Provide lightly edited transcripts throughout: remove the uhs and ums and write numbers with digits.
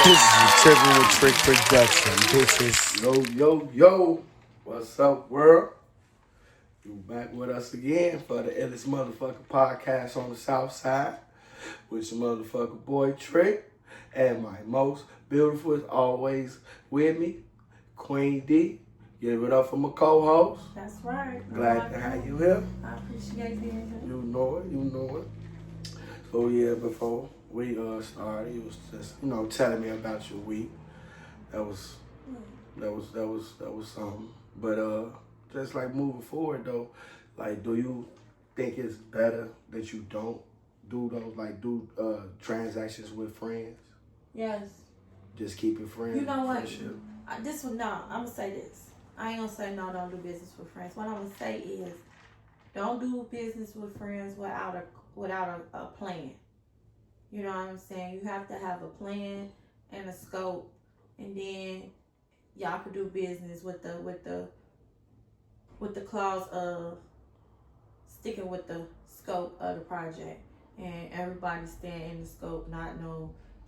This is Tripping with Trick Production, bitches. Yo, yo, yo. What's up, world? You back with us again for the illest motherfucking podcast on the South Side with your motherfucking boy Trick and my most beautiful as always with me, Queen D. Give it up for my co-host. That's right. Glad to have you here. I appreciate being here. You know it, you know it. So yeah, before we started, you was just, telling me about your week. That was something. But just like moving forward though, like do you think it's better that you don't do those transactions with friends? Yes. Just keep it friends. You know what? Friendship. I'm gonna say this. I ain't gonna say no, don't do business with friends. What I'm gonna say is don't do business with friends without a plan. You know what I'm saying? You have to have a plan and a scope, and then y'all could do business with the clause of sticking with the scope of the project, and everybody staying in the scope, not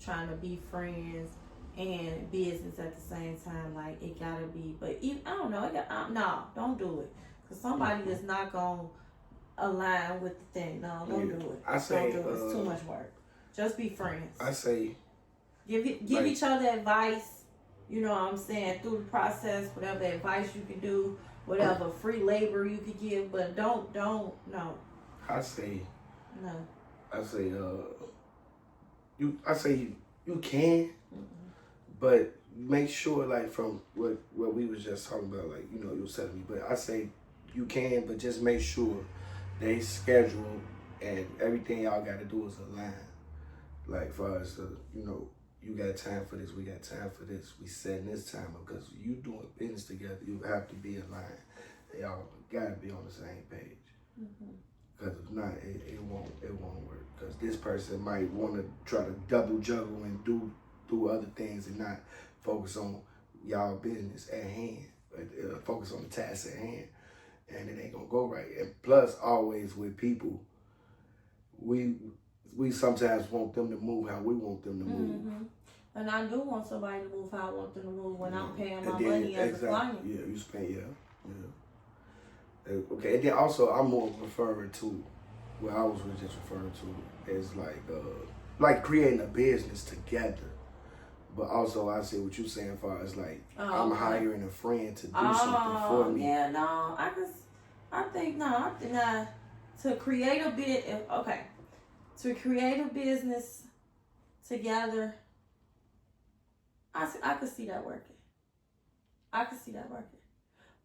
trying to be friends and business at the same time. Like it gotta be, but I don't know. No, don't do it, cause somebody is not gonna align with the thing. No, don't do it. Don't do it. It's too much work. Just be friends. I say give each other advice. You know what I'm saying, through the process, whatever advice you can do, whatever free labor you could give, but don't no. I say No. I say you can, but make sure like from what we was just talking about, like you was telling me. But I say you can, but just make sure they schedule and everything y'all got to do is align. Like for us, you got time for this, we got time for this. We setting this time up because you doing business together. You have to be aligned. Y'all got to be on the same page. Because if not, it won't work. Because this person might want to try to double juggle and do other things and not focus on y'all business at hand. Focus on the task at hand, and it ain't gonna go right. And plus, always with people, we sometimes want them to move how we want them to move. And I do want somebody to move how I want them to move when I'm paying my money as a client. Yeah, you spend, yeah. Okay, and then also I'm more referring to what I was just referring to is like creating a business together. But also I see what you're saying as far as like I'm hiring a friend to do something for me. Yeah, no, I think to create a bit to create a business together, I could see that working.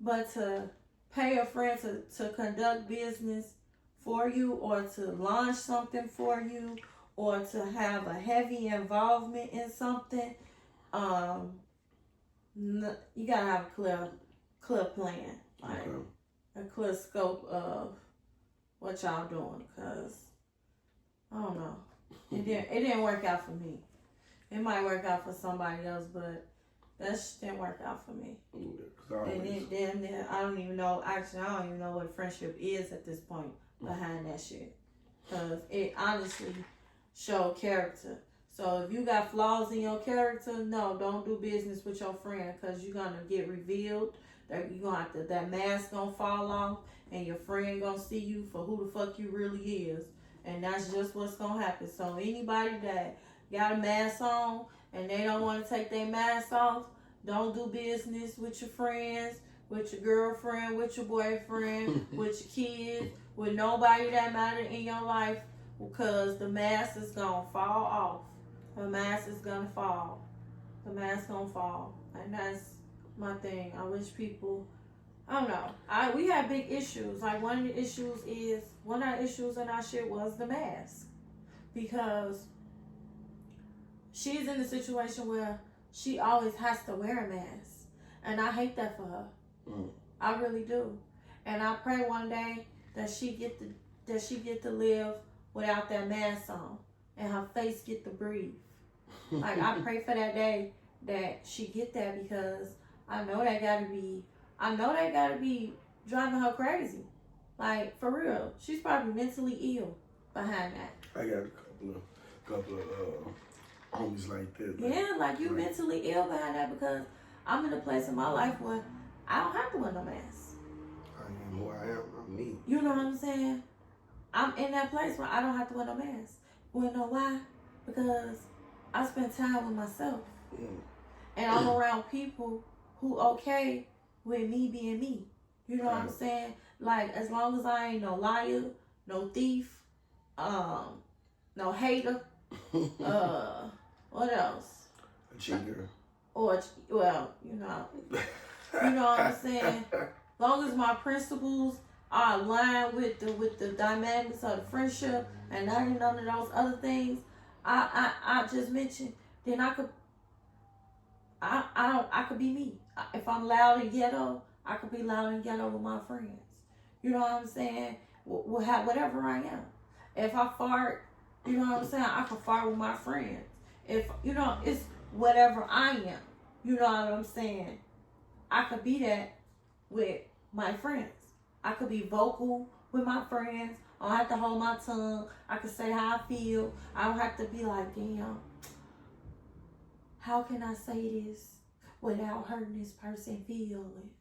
But to pay a friend to conduct business for you, or to launch something for you, or to have a heavy involvement in something, you gotta have a clear plan, like a clear scope of what y'all doing. Cause I don't know, it didn't work out for me. It might work out for somebody else, but that didn't work out for me. And then I don't even know. Actually, I don't even know what friendship is at this point behind that shit. Cause it honestly showed character. So if you got flaws in your character, no, don't do business with your friend, cause you're gonna get revealed. You gonna have to, that mask gonna fall off, and your friend gonna see you for who the fuck you really is, and that's just what's gonna happen. So anybody that got a mask on and they don't want to take their mask off, don't do business with your friends, with your girlfriend, with your boyfriend, with your kids, with nobody that matter in your life, because the mask is gonna fall off. The mask is gonna fall. The mask gonna fall, and that's my thing. I wish people, I don't know. We had big issues. Like one of the issues in our shit was the mask, because she's in a situation where she always has to wear a mask, and I hate that for her. I really do. And I pray one day that she get to live without that mask on, and her face get to breathe. Like I pray for that day that she get that, because I know that gotta be driving her crazy. Like for real, she's probably mentally ill behind that. I got a couple of homies like that. Yeah, like you mentally ill behind that because I'm in a place in my life where I don't have to wear no mask. I am who I am. I'm me. You know what I'm saying? I'm in that place where I don't have to wear no mask. You know why? Because I spend time with myself. And I'm around people who okay with me being me. You know what I'm saying? Like, as long as I ain't no liar, no thief, no hater, what else? A cheater. Or, well, you know what I'm saying? As long as my principles are aligned with the dynamics of the friendship and not in none of those other things I just mentioned, then I could be me. If I'm loud and ghetto, I could be loud and ghetto with my friends. You know what I'm saying? We'll have whatever I am. If I fart, you know what I'm saying? I can fart with my friends. If, it's whatever I am. You know what I'm saying? I could be that with my friends. I could be vocal with my friends. I don't have to hold my tongue. I can say how I feel. I don't have to be like, damn, how can I say this without hurting this person's feelings?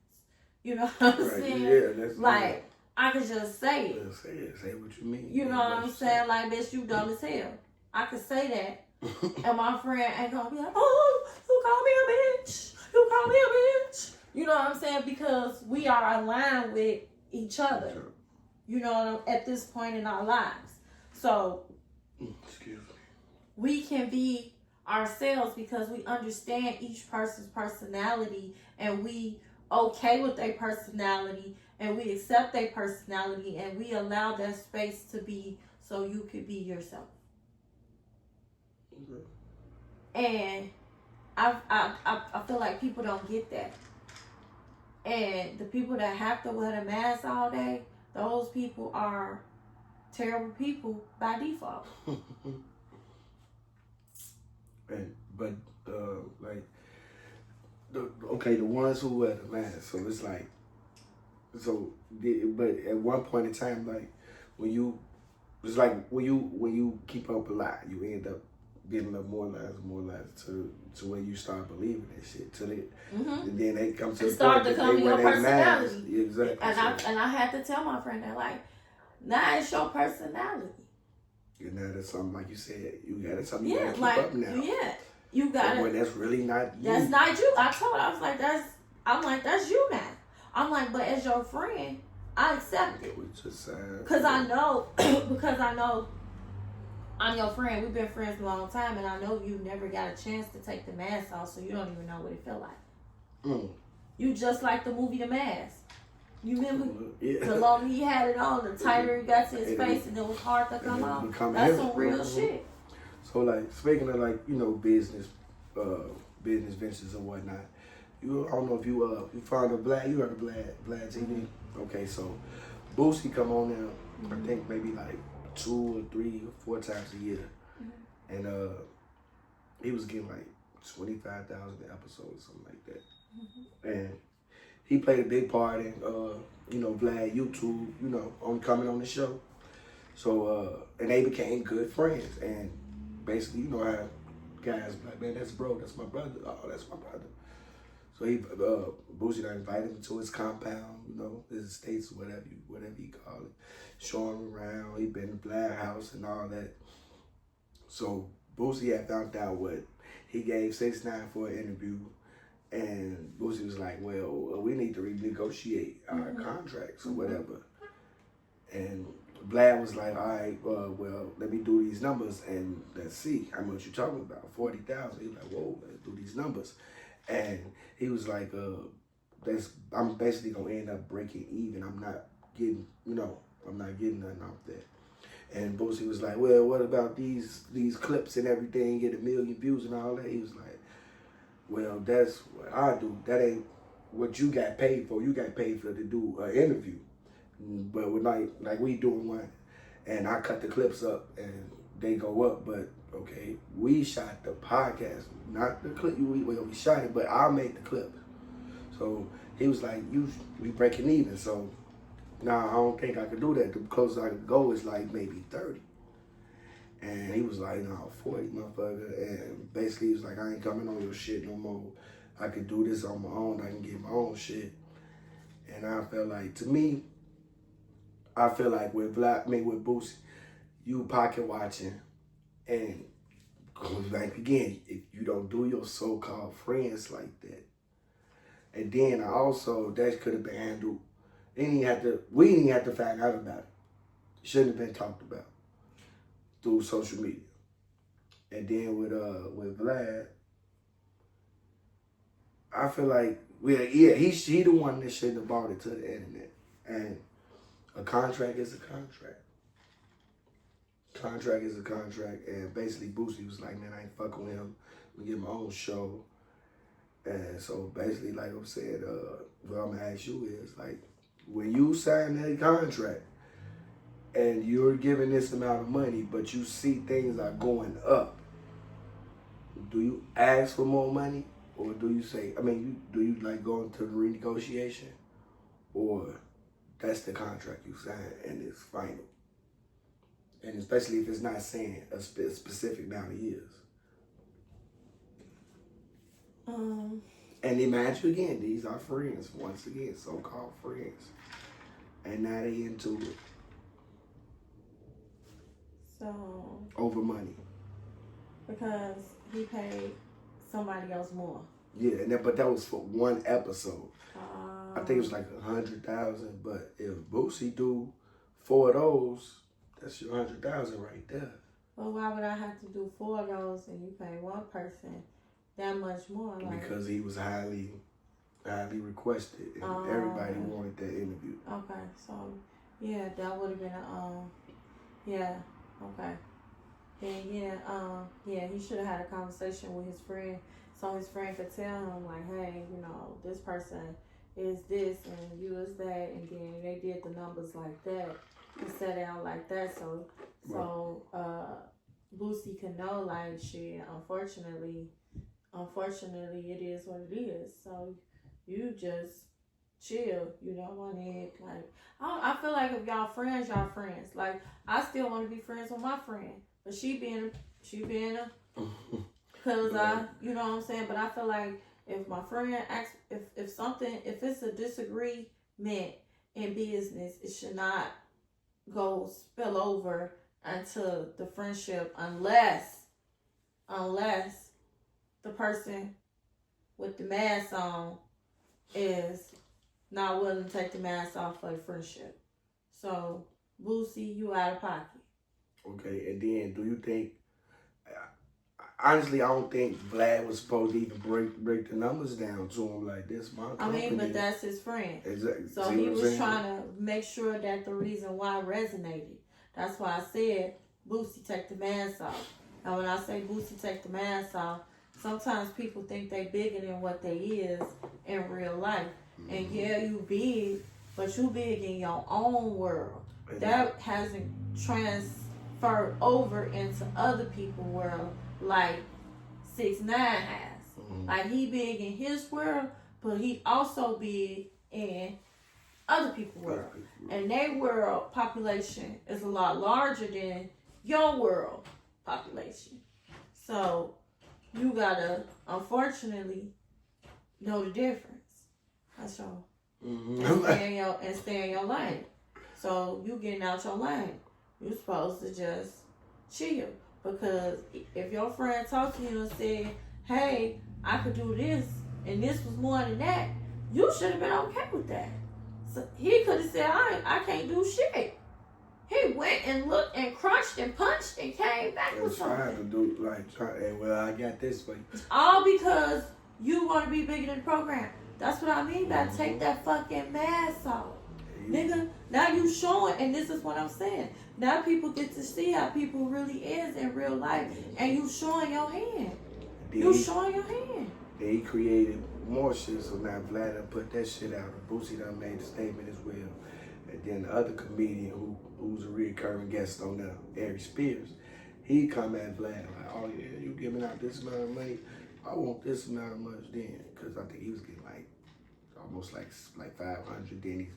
You know what I'm saying? Yeah, that's like, I could just say it. Say it. Say what you mean. You know what I'm saying? Like, bitch, you dumb as hell. I could say that. And my friend ain't gonna be like, oh, you call me a bitch. You call me a bitch. You know what I'm saying? Because we are aligned with each other. Sure. You know, at this point in our lives. So, excuse me. We can be ourselves because we understand each person's personality and we okay with their personality and we accept their personality and we allow that space to be so you could be yourself. Okay. And I feel like people don't get that. And the people that have to wear the mask all day, those people are terrible people by default. The ones who wear the mask, so it's like, but at one point in time, like when you keep up a lie, you end up getting up more lies to where you start believing that shit. And then they come to the start point to come your personality. Mask. Exactly. And I had to tell my friend that, like, now it's your personality. And now that's something, like you said, something you gotta keep like, up now. Yeah, you got it. That's really not you. That's not you. I told her, I was like, that's you now. I'm like, but as your friend, I accept it. Because I know I'm your friend. We've been friends a long time, and I know you never got a chance to take the mask off, so you don't even know what it felt like. You just like the movie The Mask. You remember? Yeah. The longer he had it on, the tighter it got to his face, and it was hard to come off. That's some real shit. So, like, speaking of, like, business ventures and whatnot, I don't know if you found a Vlad. You heard of Vlad TV? Okay, so Boosie come on there, I think maybe like 2 or 3 or 4 times a year, and he was getting like 25,000 episodes, something like that, and he played a big part in Vlad YouTube, on coming on the show. So and they became good friends, and basically, how guys like, man, that's bro, that's my brother. Oh, that's my brother. So Boosie invited him to his compound, his estates, whatever you call it. Show him around. He been in the Vlad house and all that. So Boosie had found out what he gave 6ix9ine for an interview, and Boosie was like, well, we need to renegotiate our contracts or whatever. And Vlad was like, all right, well, let me do these numbers and let's see how much you're talking about. 40,000. He was like, whoa, let's do these numbers. And he was like, I'm basically gonna end up breaking even. I'm not getting nothing off that. And Boosie was like, well, what about these clips and everything, get 1 million views and all that? He was like, well, that's what I do. That ain't what you got paid for. You got paid for to do an interview. But with like we doing one, and I cut the clips up and they go up, but okay, we shot the podcast, not the clip. We shot it, but I'll make the clip. So he was like, we breaking even. So now I don't think I could do that. The closest I could go is like maybe 30. And he was like, no, 40, motherfucker. And basically, he was like, I ain't coming on your shit no more. I could do this on my own. I can get my own shit. And I felt like, to me, I feel like with Boosie, you pocket watching. And like, again, if you don't do your so-called friends like that. And then that could have been handled. We didn't have to find out about it. It shouldn't have been talked about through social media. And then with Vlad, I feel like he the one that shouldn't have brought it to the internet. And a contract is a contract. Contract is a contract. And basically Boosie was like, man, I ain't fucking with him. I'm gonna get my own show. And so basically, like I said, what I'm gonna ask you is, like, when you sign that contract and you're given this amount of money, but you see things are going up, do you ask for more money? Or do you say, do you like go into the renegotiation? Or that's the contract you sign and it's final? And especially if it's not saying a specific amount of years. And imagine again, these are friends, once again, so-called friends. And now they into it. So. Over money. Because he paid somebody else more. Yeah, but that was for one episode. I think it was like 100,000. But if Boosie do 4 of those, that's your 100,000 right there. Well, why would I have to do 4 of those and you pay one person that much more? Like, because he was highly requested and everybody wanted that interview. Okay, so yeah, that would have been okay. Then he should have had a conversation with his friend, so his friend could tell him like, hey, this person is this and you is that, and then they did the numbers like that and set it out like that, so Boosie can know, like, shit, unfortunately it is what it is. So you just chill. You don't want it. Like, I feel like if y'all friends. Like, I still want to be friends with my friend, but she being a, cause you know what I'm saying. But I feel like if my friend asks, if it's a disagreement in business, it should not spill over into the friendship unless the person with the mask on is not willing to take the mask off for the friendship. So, Boosie, you out of pocket. Okay, and then do you think, honestly, I don't think Vlad was supposed to even break the numbers down to him like this. But that's his friend. Exactly. So he was trying to make sure that the reason why resonated. That's why I said, Boosie, take the mask off. And when I say Boosie, take the mask off, sometimes people think they bigger than what they is in real life. Mm-hmm. And yeah, you big, but you big in your own world. Mm-hmm. That hasn't transferred over into other people's world like 6ix9ine has. Mm-hmm. Like, he big in his world, but he also big in other people's world. And their world population is a lot larger than your world population. So you gotta, unfortunately, know the difference. That's all. Mm-hmm. And stay in your lane. So you getting out your lane. You're supposed to just chill. Because if your friend talked to you and said, hey, I could do this, and this was more than that, you should have been okay with that. So he could have said, I can't do shit. He went and looked and crunched and punched and came back with something. Trying to do, I got this for you. All because you want to be bigger than the program. That's what I mean by take that fucking mask off. Nigga, now you showing, and this is what I'm saying. Now people get to see how people really is in real life, and you showing your hand. Showing your hand. He created more shit, so now Vlad done put that shit out. Boosie done made a statement as well. And then the other comedian who's a recurring guest on there, Ari Spears, he come at Vlad like, oh yeah, you giving out this amount of money, I want this amount of money then. Because I think he was getting like almost like 500, then he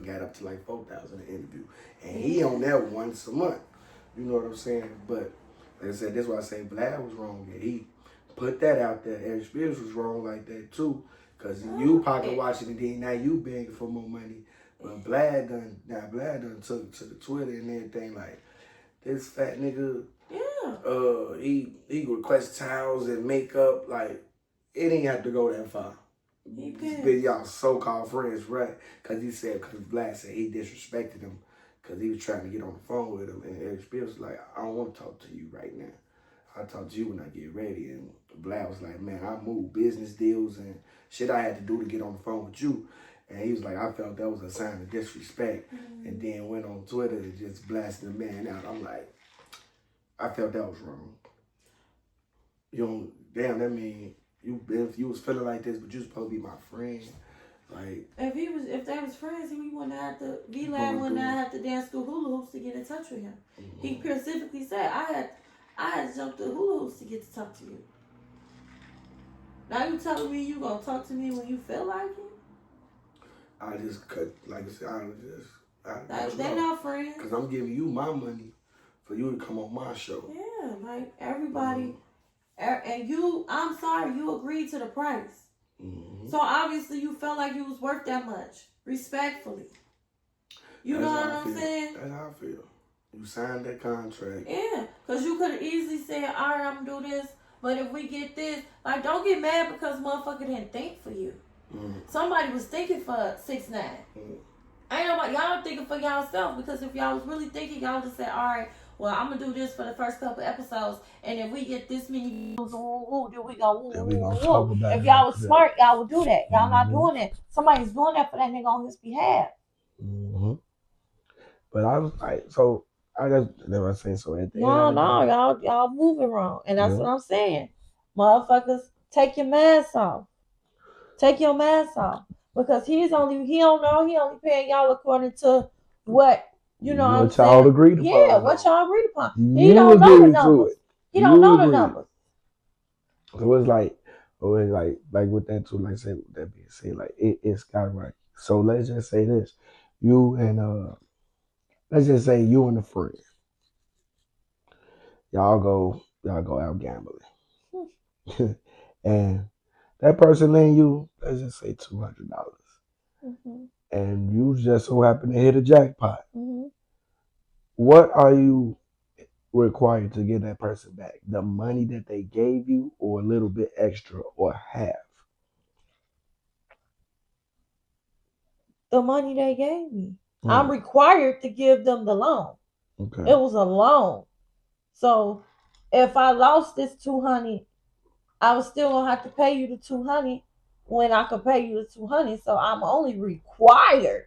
got up to like 4,000 an interview. And he on that once a month. You know what I'm saying? But like I said, that's why I say Vlad was wrong. And he put that out there. Eric Spears was wrong like that too. Cause you pocket watching and then now you begging for more money. But Vlad done took to the Twitter and everything like this fat nigga. Yeah. He requests towels and makeup. Like it ain't have to go that far. But y'all so-called friends, right? Cause Vlad said he disrespected him. Because he was trying to get on the phone with him. And Eric Spears was like, I don't want to talk to you right now. I'll talk to you when I get ready. And Vlad was like, man, I moved business deals and shit I had to do to get on the phone with you. And he was like, I felt that was a sign of disrespect. Mm-hmm. And then went on Twitter and just blasted the man out. I'm like, I felt that was wrong. You know, damn, that mean if you was feeling like this, but you supposed to be my friend. Like if they was friends, he wouldn't have to. V-Lab wouldn't have to dance through hula hoops to get in touch with him. Mm-hmm. He specifically said, "I had jumped through hula hoops to get to talk to you." Now you telling me you gonna talk to me when you feel like it? I just cut, like I said, they not friends. Cause I'm giving you my money for you to come on my show. Yeah, like everybody, and you. I'm sorry, you agreed to the price. Mm-hmm. So obviously you felt like you was worth that much. Respectfully. You know what I'm saying? That's how I feel. You signed that contract. Yeah. Because you could have easily said, all right, I'm going to do this. But if we get this, like, don't get mad because motherfucker didn't think for you. Mm-hmm. Somebody was thinking for 6ix9ine. Mm-hmm. Ain't nobody, y'all thinking for y'allself. Because if y'all was really thinking, y'all just said, all right, well, I'm going to do this for the first couple episodes. And if we get this many views, then we gonna talk about it. If y'all was smart, y'all would do that. Y'all not doing that. Somebody's doing that for that nigga on his behalf. Mm-hmm. But I was like, so I just never say so. At the y'all moving wrong. And that's what I'm saying. Motherfuckers, take your mask off. Take your mask off. Because he don't know, he only paying y'all according to what you know what y'all agreed upon. Yeah, what y'all agreed upon. He don't know the numbers. He don't know the numbers. So it's like with that too, like say that being said, like it's skyrocketing. So let's just say this. Let's just say you and a friend. Y'all go out gambling. And that person lend you, let's just say $200. Mm-hmm. And you just so happen to hit a jackpot. Mm-hmm. What are you required to give that person back? The money that they gave you, or a little bit extra, or half? The money they gave me. I'm required to give them the loan. Okay. It was a loan. So if I lost this $200, I was still gonna have to pay you the $200 when I could pay you the $200. So I'm only required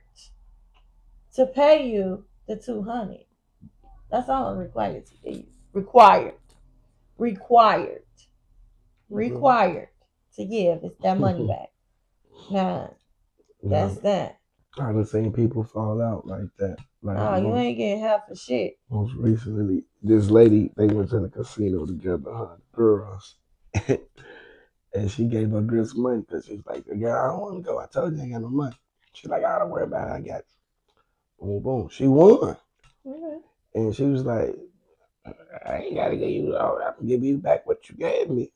to pay you the $200. That's all I'm required to do. Required to give is that money back. Nah, that's that. I've been seeing people fall out like that. Like, you ain't getting half of shit. Most recently, this lady, they went to the casino together, girls. And she gave her girl some money because she was like, girl, I don't want to go. I told you I ain't got no money. She's like, I don't worry about it. I got you. Boom, boom. She won. Mm-hmm. And she was like, I ain't got to give you all. I can give you back what you gave me.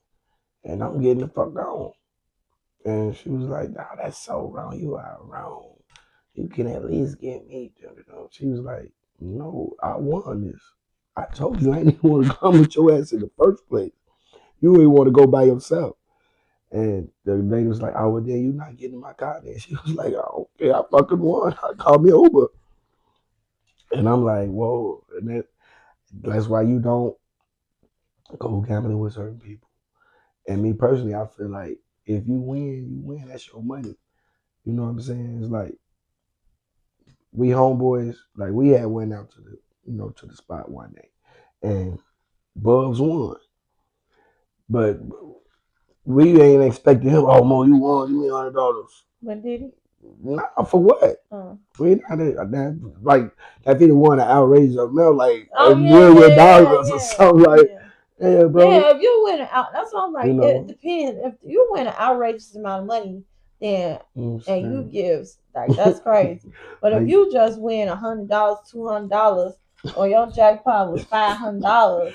And I'm getting the fuck on. And she was like, nah, that's so wrong. You are wrong. You can at least get me. She was like, no, I won this. I told you I didn't want to come with your ass in the first place. You ain't want to go by yourself. And the lady was like, oh, well, then you're not getting in my car then. She was like, oh, okay, I fucking won. I called me Uber. And I'm like, whoa. And that's why you don't go gambling with certain people. And me personally, I feel like if you win, you win. That's your money. You know what I'm saying? It's like, we homeboys, like we had went out to the spot one day. And Bubs won. But we ain't expecting him, oh, Mo, you won, give me $100. But did he? Nah, for what? We not that, like, if he won an outrageous amount, like $1 million or something, like, yeah, bro. Yeah, if you win that's what I'm like, it depends. If you win an outrageous amount of money, then, and you give, like, that's crazy. But if you just win $100, $200, or your jackpot was $500.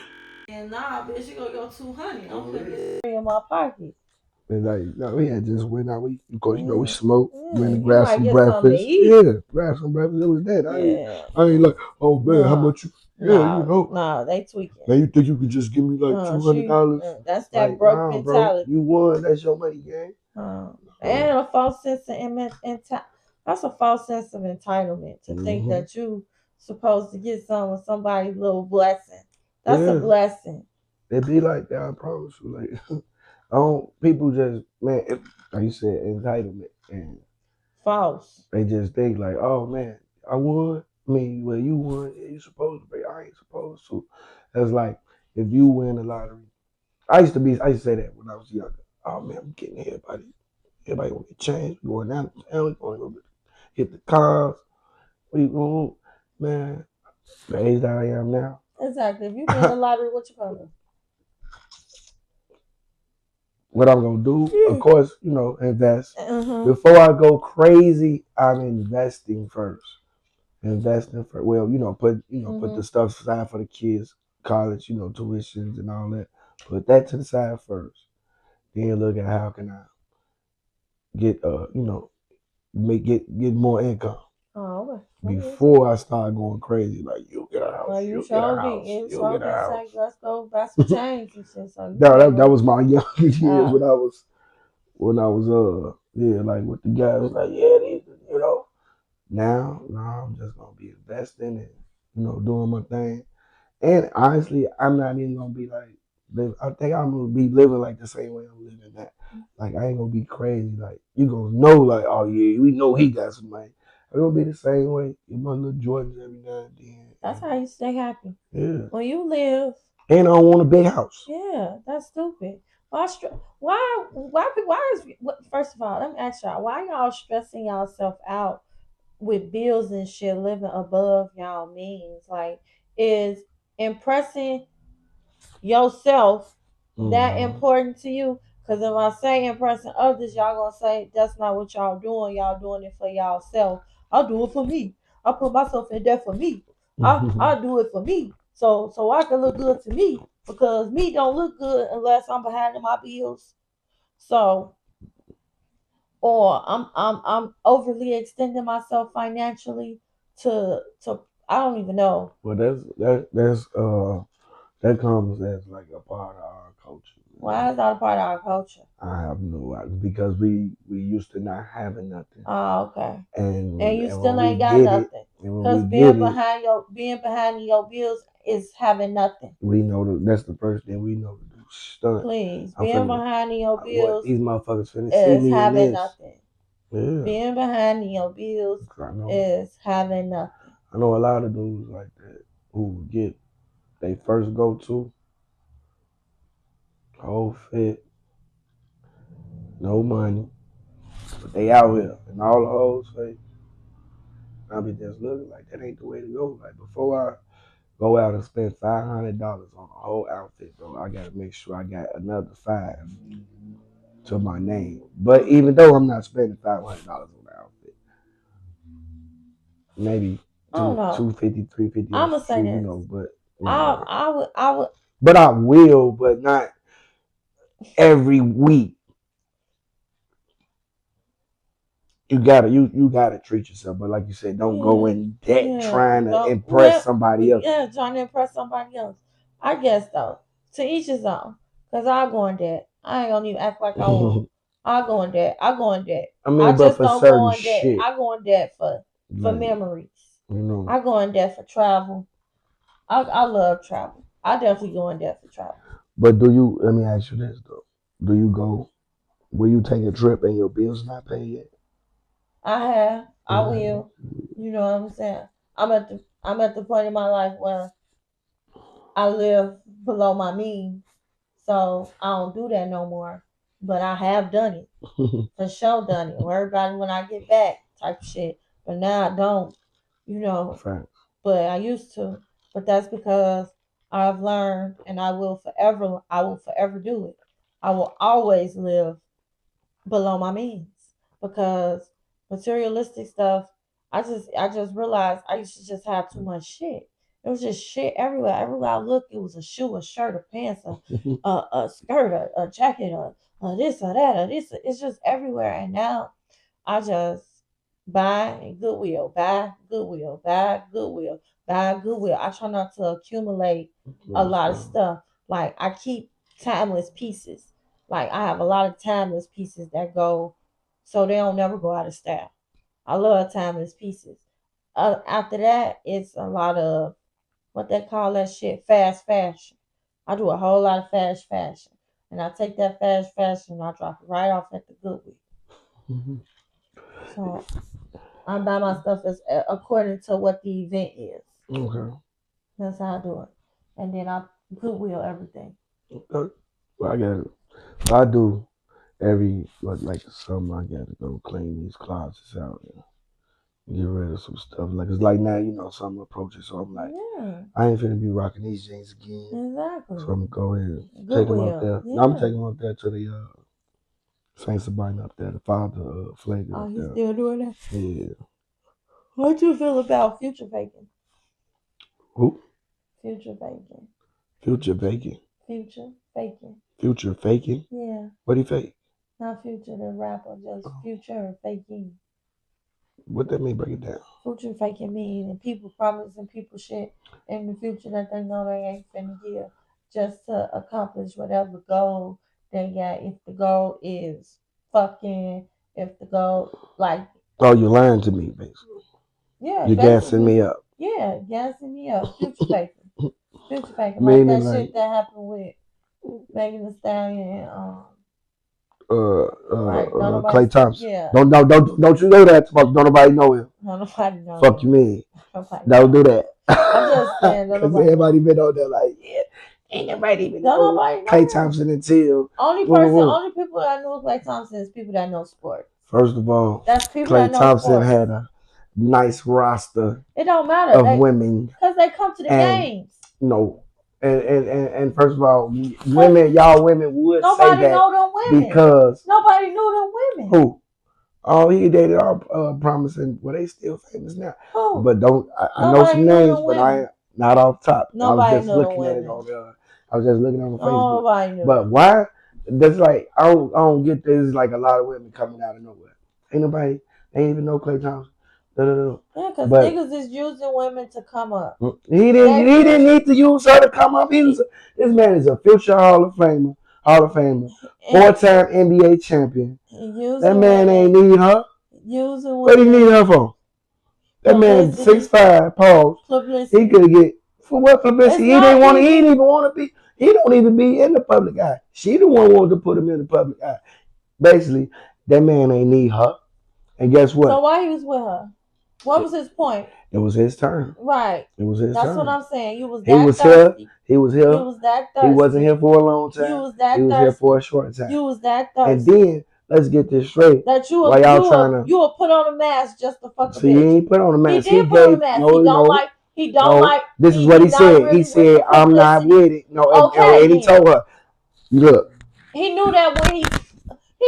And nah, bitch, you gonna go 200. I'm putting this in my pocket. And like, no, we had just went out. We, of course, you know, we Yeah. smoked. Went to You grab might some get something to breakfast. eat. Yeah, grab some breakfast. It was that. I ain't like, oh man, how much you? Yeah, you know. Nah, they tweaking. Man, you think you could just give me like $200? That's that like, broke nah, mentality. Bro, you won. That's your money, gang. And a false sense of that's a false sense of entitlement to think that you supposed to get somebody's little blessing. That's a blessing. It be like that, I promise you. Like, I don't. People just, man, like you said, entitlement, and false. They just think like, oh man, I won. I mean, well, you won. Yeah, you supposed to pay. I ain't supposed to. That's like if you win the lottery. I used to say that when I was younger. Oh man, I'm getting everybody. Everybody want to change. We going down to town. We going to go hit the cars. We going, man. The age that I am now. Exactly. If you win the lottery, what you gonna do? What I'm gonna do, of course, you know, invest. Before I go crazy, I'm investing first. Investing for, well, you know, put the stuff aside for the kids, college, you know, tuitions and all that. Put that to the side first. Then look at how can I get get more income. Oh, okay. Before I start going crazy, like you get a house, well, you get a house, you get a house. Like, let's go buy some chains and shit. So that was my younger years when I was yeah, like with the guys, like yeah, these, you know. Now I'm just gonna be investing and doing my thing. And honestly, I'm not even gonna be like. I think I'm gonna be living like the same way I'm living now. Like I ain't gonna be crazy. Like you gonna know, like oh yeah, we know he got some money. I'm gonna be the same way. Get my little Jordans every now and then. That's how you stay happy. Yeah. When you live. And I don't want a big house. Yeah, that's stupid. Why is first of all, let me ask y'all, why y'all stressing yourself out with bills and shit living above y'all means? Like, is impressing yourself that important to you? Because if I say impressing others, y'all gonna say that's not what y'all doing. Y'all doing it for y'allself. I'll do it for me. I put myself in debt for me. I'll do it for me. So I can look good to me, because me don't look good unless I'm behind in my bills. So, or I'm overly extending myself financially to I don't even know. Well, that comes as like a part of our culture. Why is that a part of our culture? I have no idea, because we used to not having nothing. Oh, okay. And you still ain't got nothing. Because being behind in your bills is having nothing. We know that's the first thing we know to do. Stunt. Please, being behind in your bills. These motherfuckers finna see me having in this. Nothing. Yeah. Being behind in your bills is having nothing. I know a lot of dudes like that who get they first go to whole fit, no money, but they out here and all the hoes fake. I be just looking like that ain't the way to go. Like before I go out and spend $500 on a whole outfit, bro, I gotta make sure I got another $5 to my name. But even though I'm not spending $500 on the outfit, maybe $250, $350. I'm gonna say this. But I would. But I will, but not every week. You gotta treat yourself, but like you said, don't go in debt trying to impress somebody else. Yeah, trying to impress somebody else. I guess though, to each his own. Cause I go in debt. I ain't gonna even act like I won't. I go in debt. I mean, I just don't go in debt. I go in debt for memories. I go in debt for travel. I love travel. I definitely go in debt for travel. But let me ask you this though. Will you take a trip and your bills not paid yet? I have. I will. You know what I'm saying? I'm at the point in my life where I live below my means. So I don't do that no more. But I have done it. For sure done it. Worry about it when I get back type of shit. But now I don't. Right. But I used to. But that's because I've learned, and I will forever do it. I will always live below my means, because materialistic stuff, I just realized I used to just have too much shit. It was just shit everywhere. Everywhere I looked, it was a shoe, a shirt, a pants, a skirt, a jacket, a this or that, or this. It's just everywhere. And now I just buy Goodwill, buy Goodwill, buy Goodwill, buy Goodwill. I try not to accumulate a lot of stuff. Like I keep timeless pieces. Like I have a lot of timeless pieces that go, so they don't never go out of style. I love timeless pieces. After that, it's a lot of what they call that shit, fast fashion. I do a whole lot of fast fashion, and I take that fast fashion and I drop it right off at the Goodwill. Mhm. So I buy my stuff as according to what the event is. Okay. That's how I do it, and then I Goodwill everything. Okay. Well, I got it. I do every like the summer. I got to go clean these closets out and get rid of some stuff. Like it's like now, summer approaching, so I'm like, Yeah, I ain't finna be rocking these jeans again. So exactly. I'm gonna go ahead and take them up Goodwill. there. No, I'm Yeah. taking them up there to the Saint Sabine up there, the father Flagrant Oh, up he's there. still doing that. Yeah. What you feel about future faking? Who? Future faking. Future faking. Future faking. Future faking. Yeah. What he fake? Not future the rapper, just Oh, future faking. what that mean? Break it down. Future faking meaning people promising people shit in the future that they know they ain't finna give just to accomplish whatever goal they got. If the goal is fucking, if the goal like Oh, you lying to me, basically. yeah, You gassing basically me up. yeah, gassing me up. Future faking. Future faking. Like Meaning that like shit that happened with Megan Thee Stallion and like don't nobody Clay Thompson. yeah. Don't you know that? Fuck, don't nobody know him. No nobody know Fuck you him. mean. Nobody Don't know do him. that. I'm just saying don't Cause nobody know everybody him. been on there like, yeah, ain't nobody even Don't know nobody Clay know him. Thompson until Only woo, woo, person, woo. only people that know Clay Thompson is people that know sports. First of all, That's people Clay that know Thompson sports. had a nice roster It don't matter. of They women because they come to the and games. no. And first of all, Cause y'all women would say nobody that know them women. because Nobody knew them women. who? Oh, he dated all promising. Well, they still famous now. Who? But don't I know Nobody some knew names, them but I women. ain't not off top. I was Nobody just knew them looking at it women. on I was just looking on Facebook. Nobody knew But them. why? That's like I don't get this. Like a lot of women coming out of nowhere. Ain't nobody. They ain't even know Clay Thompson. No, no, no. Yeah, because But niggas is using women to come up. he didn't. They He didn't future need to use her to come up. This man is a future Hall of Famer. Hall of Famer. and 4-time NBA champion. That using man ain't women, need her. using What do you need women, her for? That man publicity, 6'5", pause. He publicity. could get for what It's publicity? He didn't not want to. He didn't even even want to be. He don't even be in the public eye. She the one wanted to put him in the public eye. Basically, that man ain't need her. And guess so what? why he was with her? What It, was his point? it was his turn. Right. It was his That's what turn. I'm saying. You was He that was here. thirsty. He was You here. was that He wasn't here thirsty. for a long You time. was He that was here for a thirsty. short time. You was that And thirsty. then let's get this straight. That you Why will y'all you trying will to you will put on a mask just to fuck a see? He bitch. ain't put on a He mask. He did put on a gave mask. no, no. He don't No, like this is what he he not said. He really with the said, "I'm not publicity. with it." No, Okay and he then. told her, "Look." He knew that when he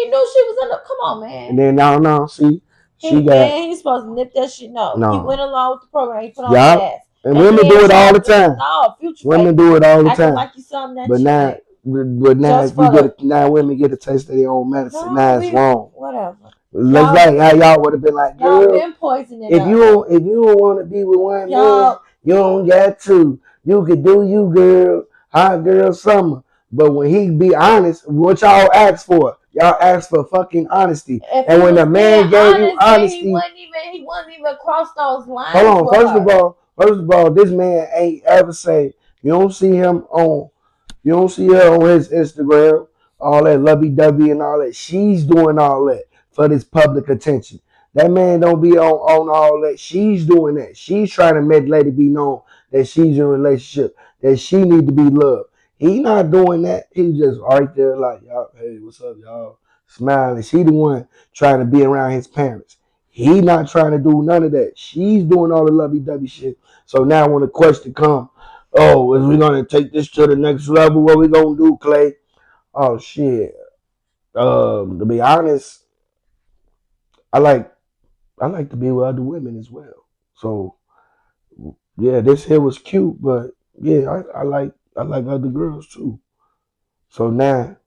knew she was in the come on And man. then now, see, she got He's supposed to nip that shit. No. He no, went along with the program. He put on a y'all. mask. And And women then do it all tried the to time. no future Women faking. do it all the Acting time. like you something But that you ain't. now, Just if you for the now women get a taste of their own medicine. no, Now it's we wrong. whatever. Let's Y'all like how y'all would have been like, y'all girl, been poisoning us. if you don't want to be with one man, Y'all you don't got to. You could do you, girl. Hot girl summer. But when he be honest, what y'all ask for? Y'all ask for fucking honesty. if And he when the was being man gave you honest, then honesty, he wouldn't even cross those hold lines on. with her. First of all, this man ain't ever say you don't see him on you don't see her on his Instagram, all that lovey dovey and all that. She's doing all that for this public attention. That man don't be on all that. She's doing that. She's trying to make lady be known that she's in a relationship, that she need to be loved. He not doing that. He's just right there like, y'all, hey, what's up, y'all? Smiling. She the one trying to be around his parents. He not trying to do none of that. She's doing all the lovey dovey shit. So now when the question comes, oh, is we gonna take this to the next level? What we gonna do, Clay? Oh shit. To be honest, I like I like to be with other women as well. So yeah, this here was cute, but yeah, I like other girls too. So now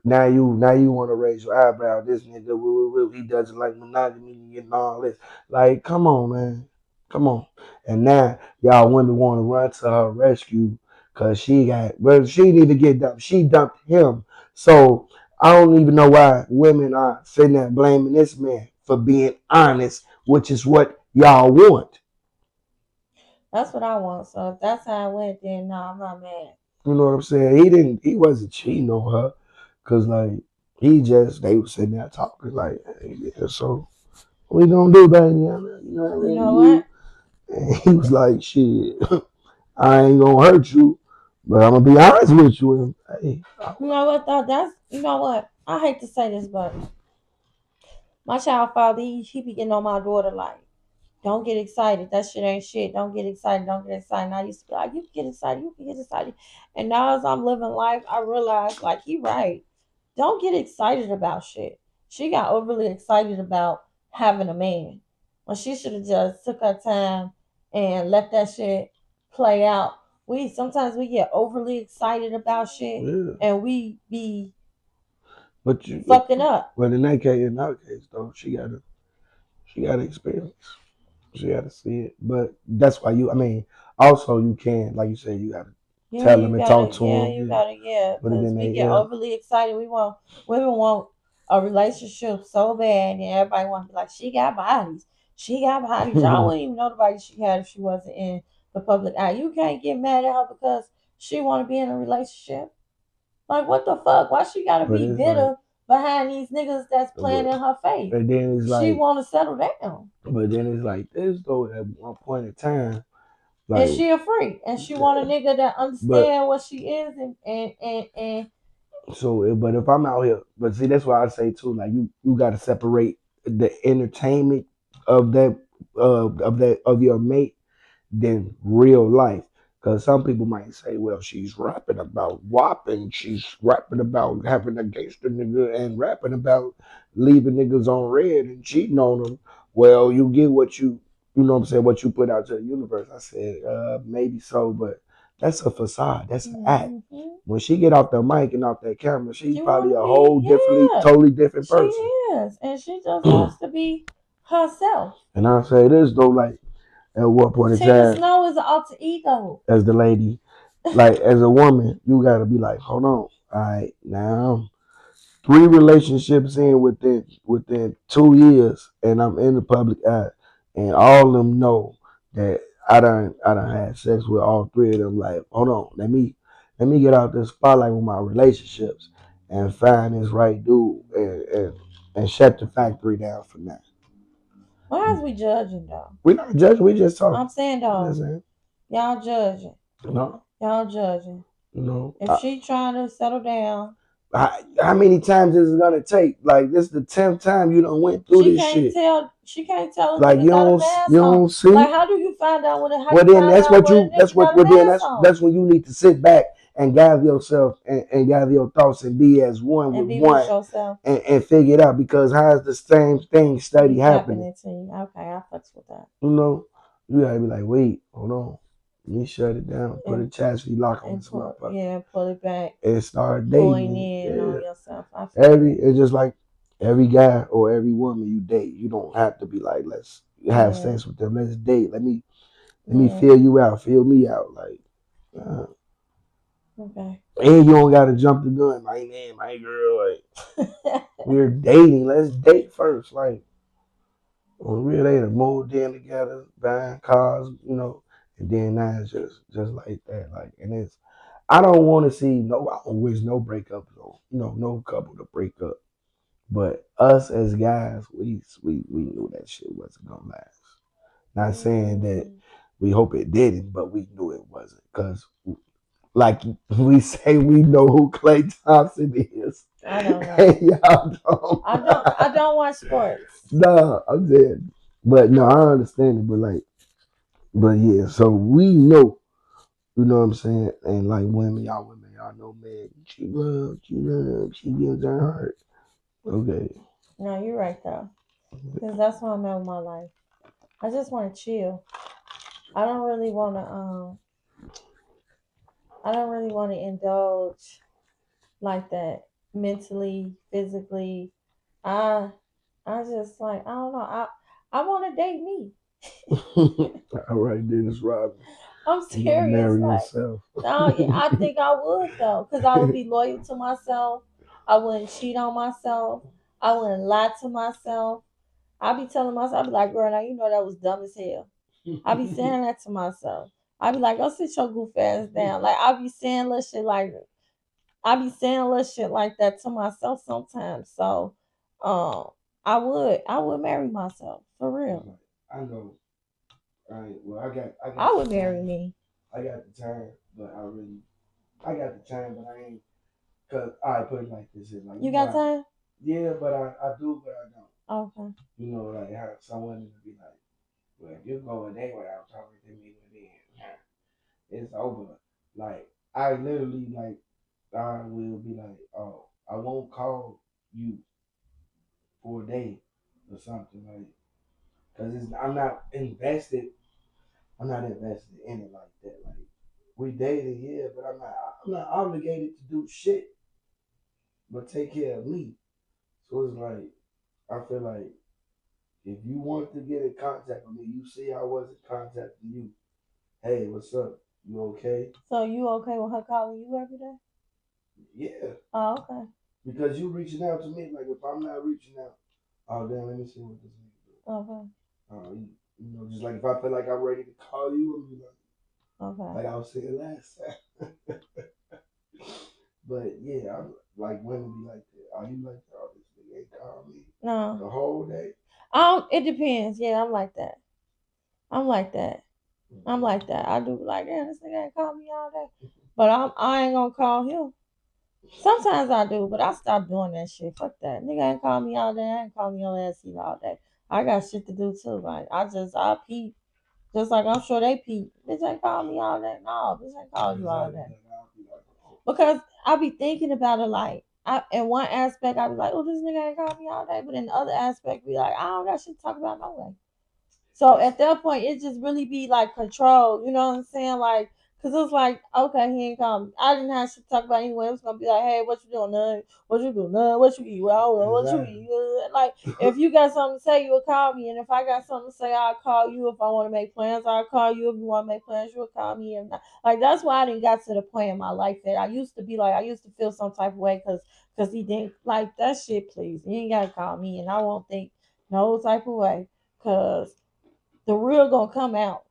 you want to raise your eyebrow. This nigga, he doesn't like monogamy and all this. Like, come on, man, come on. And now y'all women want to run to her rescue because she need to get dumped. She dumped him. So I don't even know why women are sitting there blaming this man for being honest, which is what y'all want. That's what I want. So if that's how it went, then no, I'm not mad. You know what I'm saying? He wasn't cheating on her, cause like they was sitting there talking like, hey, yeah, so what we gonna do, baby? You know what I You mean? know what? And he was like, shit, I ain't gonna hurt you, but I'm gonna be honest with you. And hey, You know what though? That's you know what? I hate to say this, but my child father, he be getting on my daughter like, don't get excited. That shit ain't shit. Don't get excited. Don't get excited. And I used to be like, you can get excited. You can get excited. And now as I'm living life, I realize like he right. Don't get excited about shit. She got overly excited about having a man. When she should have just took her time and let that shit play out. We sometimes we get overly excited about shit yeah, and we be but you, fucking up. but in our case though, she got to experience. She got to see it. But that's why I mean, also you can, like you said, you got to Yeah, tell them you and gotta, talk to yeah, them. you Yeah, gotta, yeah, put it because in their we get ear. overly excited. Women want a relationship so bad, and everybody want to be like, she got bodies. She got bodies. Y'all wouldn't even know the body she had if she wasn't in the public eye. You can't get mad at her because she want to be in a relationship. Like, what the fuck? Why she gotta But be it's like, bitter behind these niggas that's playing but, in her face? but then it's She like, want to settle down. but then it's like this though. At one point in time, And like, she a freak. And she want a nigga that but understand what she is and but if I'm out here, but see, that's why I say too, like you got to separate the entertainment of of your mate than real life. Because some people might say, well, she's rapping about whopping, she's rapping about having a gangster nigga and rapping about leaving niggas on red and cheating on them. Well, you get you know what I'm saying, what you put out to the universe. I said, maybe so, but that's a facade. That's an act. mm-hmm. When she get off the mic and off that camera, she's She want probably to a be, whole yeah, totally different she person. is, and she just wants to be herself. And I say this though, like at one point in Tina time, Snow is an alter ego. as the lady, like as a woman, you gotta be like, hold on, all right, now 3 relationships in within 2 years, and I'm in the public eye, and all of them know that I done had sex with all 3 of them. Like, hold on, let me get out this spotlight with my relationships and find this right dude and shut the factory down for now. Why is we judging though? We not judging, we just talking. I'm saying Just though, saying, y'all judging, no, y'all judging. no. If she trying to settle down, How many times is it gonna take? Like this the 10th time you done went through she this can't shit. tell. She can't tell a Like nigga got a you mask on. don't see. Like, how do you find out when? How Well you then find that's out what when a you nigga got a well then mask on? that's when you need to sit back and gather yourself and gather your thoughts and be as one And with be with one yourself. and figure it out because how is the same thing steady Be happening? happening to you. Okay, I fucks with that. You know, you gotta be like, wait, hold on. Let me shut it down. Put a And chastity lock on and this pull, motherfucker. yeah, pull it back. And start Pulling dating. in Yeah. on yourself. I feel it. It's just like every guy or every woman you date, you don't have to be like, let's have Yeah, sex with them. Let's date. Let me yeah. feel you out, feel me out. Like, uh, Okay. and you don't gotta jump the gun, my man, my girl. Like, we're dating. Let's date first. Like, on real, they done moved in together, buying cars, and then now it's just like that. Like, and it's I don't want to see no. I don't wish no breakup though. No couple to break up. But us as guys, we knew that shit wasn't gonna last. Not saying that Mm, we hope it didn't, but we knew it wasn't. Cause like we say, we know who Clay Thompson is, I don't know. and y'all don't. I don't watch sports. No, I'm saying, but no, I understand it. But yeah. So we know, you know what I'm saying, and like women, y'all know, man. She loves, she gives her heart. Okay. No, you're right though. Because that's where I'm at with my life. I just want to chill. I don't really want to. I don't really want to indulge like that mentally, physically. I I just like I don't know. I want to date me. All right, Dennis Rodman. I'm You gonna serious. marry Like yourself? no, yeah, I think I would though, because I would be loyal to myself. I wouldn't cheat on myself. I wouldn't lie to myself. I be telling myself, I be like, girl, now you know that was dumb as hell. I be saying that to myself. I be like, go sit your goof ass down. Like I be saying little shit like I be saying little shit like that to myself sometimes. So, um, I would marry myself for real. I know. All right. Well, I got I would the marry time. me. I got the time, but I got the time, but I ain't. Cause I put it like this: is like You got time? yeah, but I do, but I don't. Okay. You know, like how some women would be like, well, if you go a day without talking to me, then it's over. Like I literally like I will be like, oh, I won't call you for a day or something like, cause I'm not invested. I'm not invested in it like that. Like we dated, yeah, but I'm not obligated to do shit but take care of me. So it's like I feel like if you want to get in contact with me, you see I wasn't contacting you. Hey, what's up? You okay? So you okay with her calling you every day? Yeah, Oh, okay. because you reaching out to me. Like if I'm not reaching out, oh damn, let me see what this nigga do. Okay. You know, just like if I feel like I'm ready to call you, I'm be Okay. like I was saying last time. But yeah, I'm like women be like that. Are you like that? Oh, this nigga ain't call me No. the whole day. It depends. Yeah, I'm like that. I'm like that. I'm like that. I do like, damn, this nigga ain't call me all day. But I ain't gonna call him. Sometimes I do, but I stopped doing that shit. Fuck that. Nigga ain't call me all day. I ain't calling your ass either all day. I got shit to do too. Like I peep. Just like I'm sure they peep. Bitch ain't call me all day. No, bitch ain't call you all Exactly. day. Like I'll be like, oh, Because I be thinking about it like in one aspect I be like, oh, this nigga ain't call me all day. But in the other aspect be like, I don't got shit to talk about no way. So at that point, it just really be like control. You know what I'm saying? Like, cause it was like, okay, he ain't come. I didn't have shit to talk about anyway. It was gonna be like, hey, what you doing, none? What you doing, none? What you eat? Well, I don't know. What you exactly. eat? Like, if you got something to say, you'll call me. And if I got something to say, I'll call you. If I want to make plans, I'll call you. If you want to make plans, you'll call me. And like, that's why I didn't got to the point in my life that I used to be like, I used to feel some type of way cause he didn't like that shit. Please, you ain't gotta call me, and I won't think no type of way, cause the real gonna come out.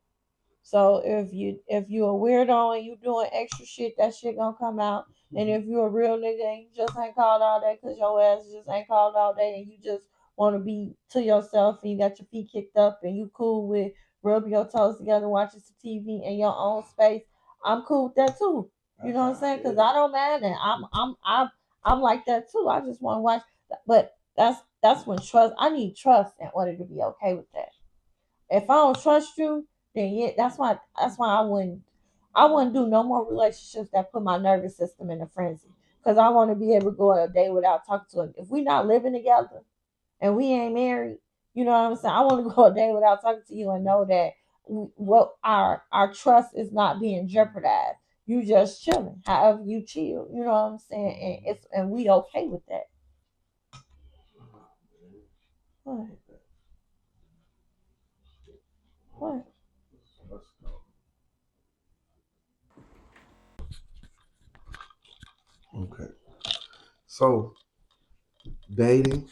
So if you a weirdo and you doing extra shit, that shit gonna come out. And if you a real nigga and you just ain't called all day because your ass just ain't called all day and you just want to be to yourself and you got your feet kicked up and you cool with rubbing your toes together, watching some TV in your own space, I'm cool with that too. You know what I'm saying? Because I don't mind that. I'm like that too. I just want to watch. But that's when trust. I need trust in order to be okay with that. If I don't trust you, then yeah, that's why I wouldn't do no more relationships that put my nervous system in a frenzy. Cause I want to be able to go a day without talking to him. If we not living together and we ain't married, you know what I'm saying? I want to go a day without talking to you and know that what our trust is not being jeopardized. You just chilling, however you chill. You know what I'm saying? And we okay with that. What? What? Let's go. Okay. So dating,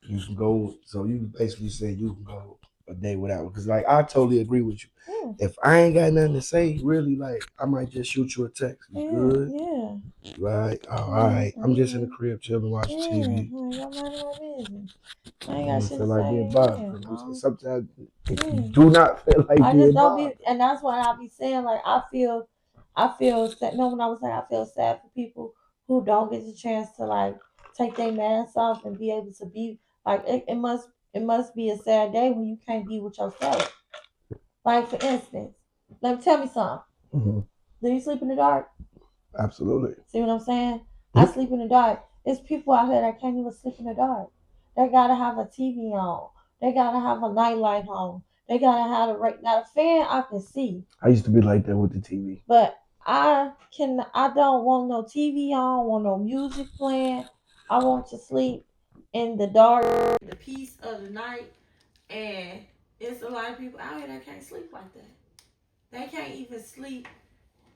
you can go. So you basically say you can go a day without, because like I totally agree with you. Yeah. If I ain't got nothing to say, really, like I might just shoot you a text. You Yeah. good? Yeah. Right? Oh, all right. I'm just in the Mm-hmm. crib chilling, watching Yeah, TV. like I'm minding my business. I I ain't got don't shit feel to like being say. bothered. Yeah, You know what I'm saying? Sometimes if you yeah. do not feel like I just being don't be, bothered, and that's why I be saying like I feel sad. No, when I was saying I feel sad for people who don't get the chance to like take their mask off and be able to be like it must be a sad day when you can't be with yourself. Like for instance, let me tell me something. hmm Do you sleep in the dark? absolutely. See what I'm saying? I sleep in the dark. There's people out here that can't even sleep in the dark. They gotta have a TV on. They gotta have a nightlight on. They gotta have the right. Now the fan I can see, I used to be like that with the TV. but I don't want no TV on, want no music playing. I want to sleep in the dark, the peace of the night. And it's a lot of people out here that can't sleep like that. They can't even sleep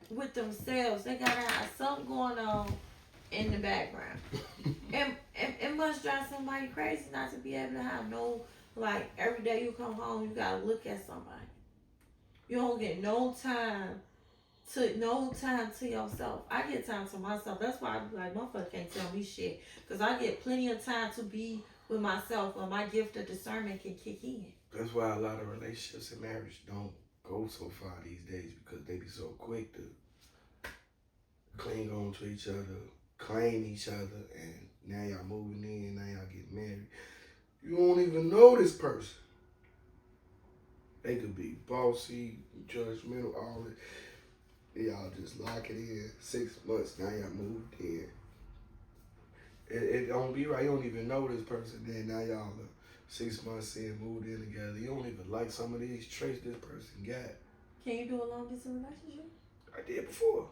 with themselves. They gotta have something going on in the background. And it must drive somebody crazy not to be able to have no, like, every day you come home, you gotta look at somebody. You don't get no time to yourself. I get time to myself. That's why I be like, motherfucker can't tell me shit. Because I get plenty of time to be with myself when my gift of discernment can kick in. That's why a lot of relationships and marriage don't go so far these days, because they be so quick to cling on to each other, claim each other, and now y'all moving in, now y'all get married. You don't even know this person. They could be bossy, judgmental, all that. Y'all just lock it in. 6 months, now y'all moved in. It don't be right. You don't even know this person. Then now y'all are 6 months in, moved in together. You don't even like some of these traits this person got. Can you do a long distance relationship? I did before.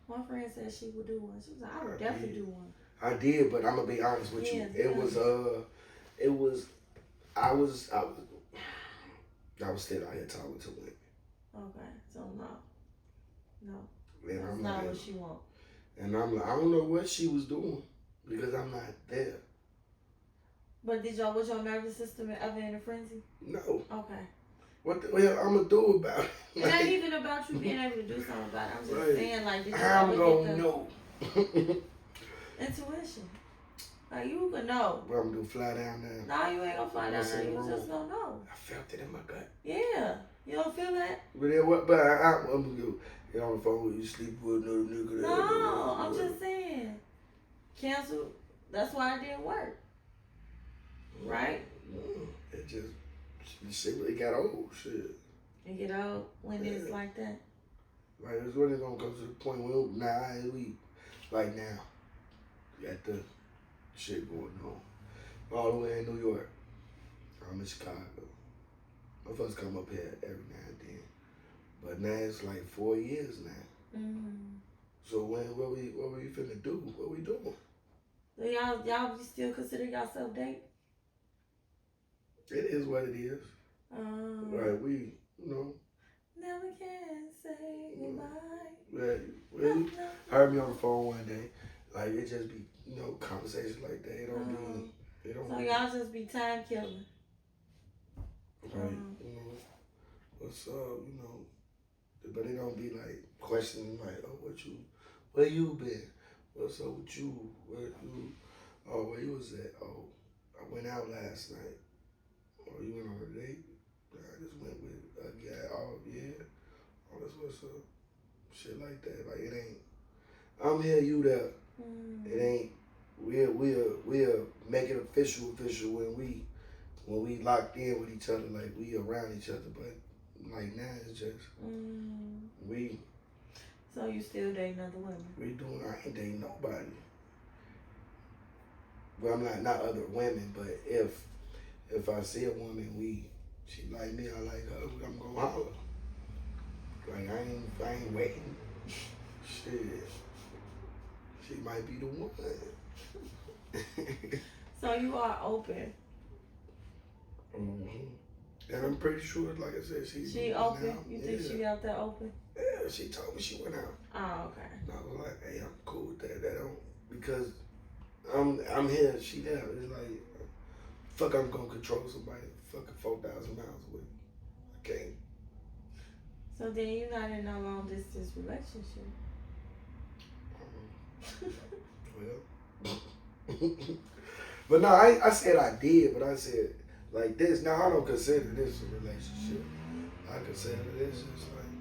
My friend said she would do one. She was like, I would definitely do one. I did, but I'm gonna be honest with you. I was still out here talking to women. Okay, so no. And That's I'm not like, what she want. and I'm like, I don't know what she was doing because I'm not there. But was your nervous system ever in a frenzy? No. Okay. What the hell I'm gonna do about it? It ain't even about you being able to do something about it. I'm just saying, like, did you I'm ever gonna get the know. intuition? Like, you can know. What I'm gonna do, fly down there? No, you ain't gonna fly down there. You just gonna know. I felt it in my gut. Yeah. You don't feel that? But then what? But I'm gonna go get on the phone with you, sleep with another nigga. No, I'm just saying. Cancel. That's why it didn't work. Right? It just, shit, it got old. Shit. You get old when it's like that. Like, it's really gonna come to the point where we like now, got the shit going on. All the way in New York. I'm in Chicago. My folks come up here every now and then. But now it's like 4 years now. Mm-hmm. So what we finna do? What we doing? So y'all still consider yourself dating? It is what it is. Right, we, Never can say goodbye. Right. Well, heard me on the phone one day. Like, it just be, conversations like that. It don't So y'all just be time killing. Right. What's up, but it don't be like questioning like, oh, where you been? What's up with you? Where you was at? Oh, I went out last night. Oh, you went on a date? I just went with a guy. Oh, yeah. Oh, that's what's up. Shit like that. Like, it ain't, I'm here, you there. It ain't, we'll make it official when we locked in with each other, like we around each other. But like now it's just we. So you still dating other women? I ain't dating nobody. Well, I'm not other women, but if I see a woman, she like me, I like her, I'm gonna holler. Like I ain't waiting. Shit, she might be the one. So you are open. Mm-hmm. And I'm pretty sure, like I said, she open. Out. You think she out there open? Yeah, she told me she went out. Oh, okay. And I was like, hey, I'm cool with that. That don't, because I'm here, she there. It's like, fuck, I'm gonna control somebody fucking 4,000 miles away. I can't. So then you're not in no long distance relationship. Well, but no, I said I did, but I said like this. Now I don't consider this a relationship. I consider this just like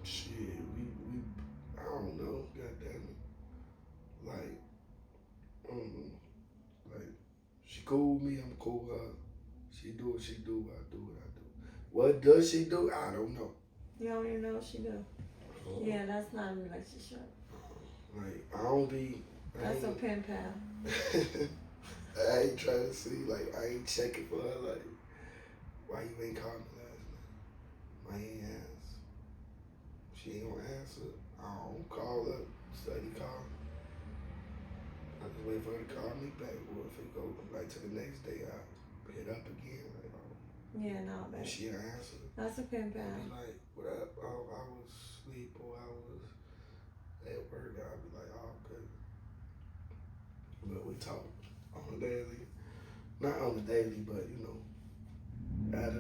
shit. We I don't know. Goddamn it. Like she cool with me. I'm cool with her. She do what she do. I do what I do. What does she do? I don't know. You don't even know what she do. Yeah, that's not a relationship. Like I don't be. That's a pen pal. I ain't trying to see, like, I ain't checking for her, like, why you ain't called me last night? Why you ain't answer? She ain't gonna answer. I don't call up, study call. I just wait for her to call me back. Or if it go like to the next day, I hit up again. Like, Yeah, no, babe. she don't answer. That's a pen Be pal. like, what up? Oh, I was asleep or I was at work. I'll be like, oh, good. But we talk on the daily. Not on the daily, but you know, out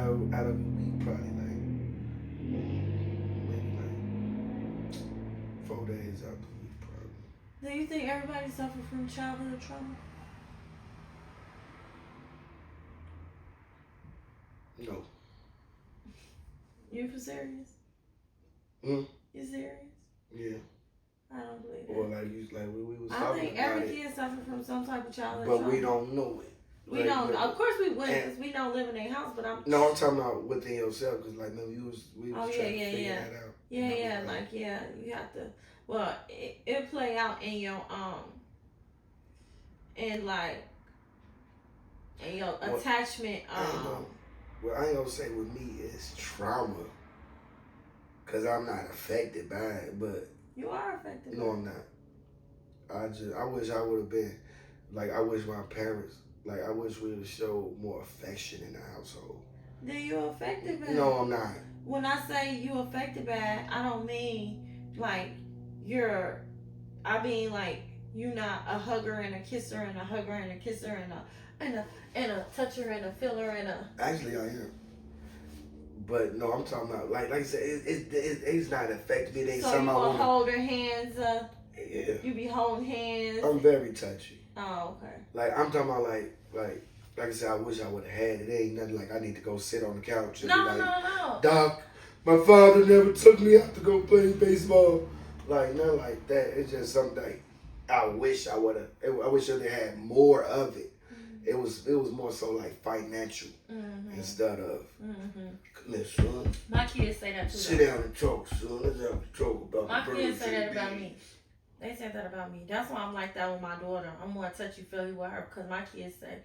of a week, probably like maybe like 4 days out the week, probably. Do you think everybody suffers from childhood trauma? No. You for serious? Hmm? You serious? Yeah. I don't believe Or that. like you, like we was I talking think about every it, kid suffers from some type of childhood but trauma. we don't know it. We Like, don't. but- Of course we wouldn't, and- because we don't live in a house. But I'm. No, I'm talking about within yourself, cause like no, we was Oh, trying to figure that out. Yeah, yeah, like yeah, you have to. Well, it play out in your in like in your Well, attachment. Well, I ain't gonna say with me it's trauma, cause I'm not affected by it, but You are affected. no, I'm not. I wish I would have been, like, I wish my parents, like, I wish we would have showed more affection in the household. Then you affected by it. No, I'm not. When I say you affected by it, I don't mean like I mean like you not a hugger and a kisser and a hugger and a kisser and a toucher and a filler and a. Actually, I am. But no, I'm talking about like I said, it's not affecting me. It ain't So something you I will want. hold their hands. Yeah. You be holding hands. I'm very touchy. Oh, okay. Like I'm talking about like I said, I wish I would have had it. It ain't nothing like I need to go sit on the couch and No, be like, no. Doc, my father never took me out to go play baseball. Like nothing like that. It's just something like I wish I would have. I wish I would have had more of it. Mm-hmm. It was more so like financial instead of. Mm-hmm. Come here, son. My kids say that too. Sit down and talk, son. Let's have a talk about My the kids say birds that and about bees. me. They said that about me. That's why I'm like that with my daughter. I'm more touchy-feely with her because my kids say,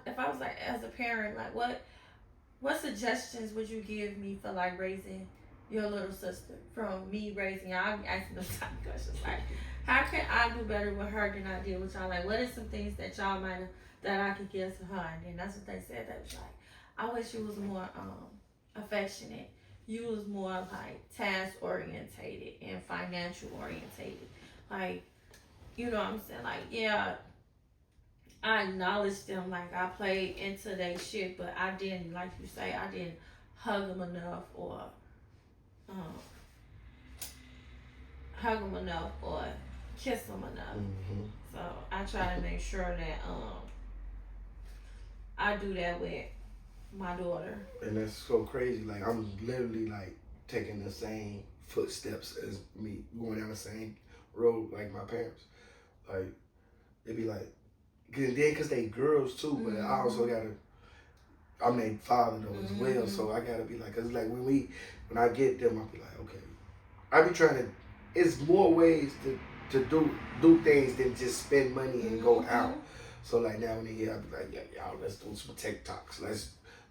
if I was like, as a parent, like what suggestions would you give me for like raising your little sister? From me raising y'all, I'm asking them type of questions like, how can I do better with her than I did with y'all? Like, what are some things that y'all might have, that I could give to her? And then that's what they said. They was like, I wish you was more affectionate. You was more like task orientated and financial orientated. Like, you know what I'm saying? Like, yeah, I acknowledge them. Like, I played into their shit, but I didn't, like you say, I didn't hug them enough or kiss them enough. Mm-hmm. So I try to make sure that I do that with my daughter. And that's so crazy. Like I'm literally like taking the same footsteps as me, going down the same road like my parents. Like they be like, cause they girls too, but I also gotta. I'm their father though as well, so I gotta be like, cause like when I get them, I'll be like, okay. I be trying to. It's more ways to do things than just spend money and go out. So like now and then, I'll be like, yeah, y'all, let's do some TikToks.